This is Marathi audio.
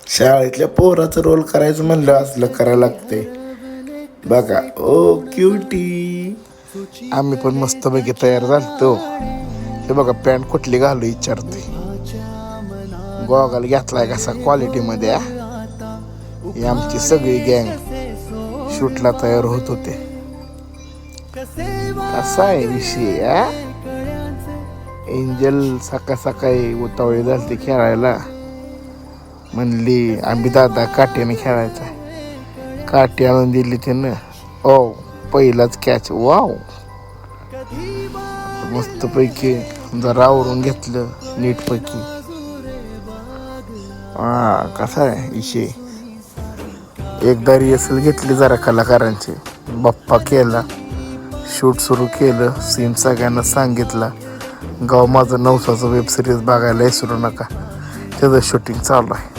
शाळेतल्या पोराचं रोल करायचं म्हणलं असलं करायला लागते बघा. ओ क्युटी. आम्ही पण मस्तपैकी तयार झालतो. हे बघा पॅन्ट कुठली घालू विचारते. गॉगल घेतलाय कसा क्वालिटीमध्ये. ही आमची सगळी गँग शूटला तयार होत होते. कसा आहे विषय. एंजल सकाळी उतावळी झाली खेळायला. म्हणली आम्ही दादा काट्याने खेळायचा. काठी आणून दिली त्यानं. ओ पहिलाच कॅच. वाव मस्तपैकी जरा आवरून घेतलं नीटपैकी. कसा आहे विषय. एकदा रिहर्सल घेतली जरा कलाकारांची. बाप्पा केला. शूट सुरू केलं. सीन सगळ्यांना सांगितला. गाव माझं नवसाचं वेब सिरीज बघायला विसरू नका. त्याचं शूटिंग चालू आहे.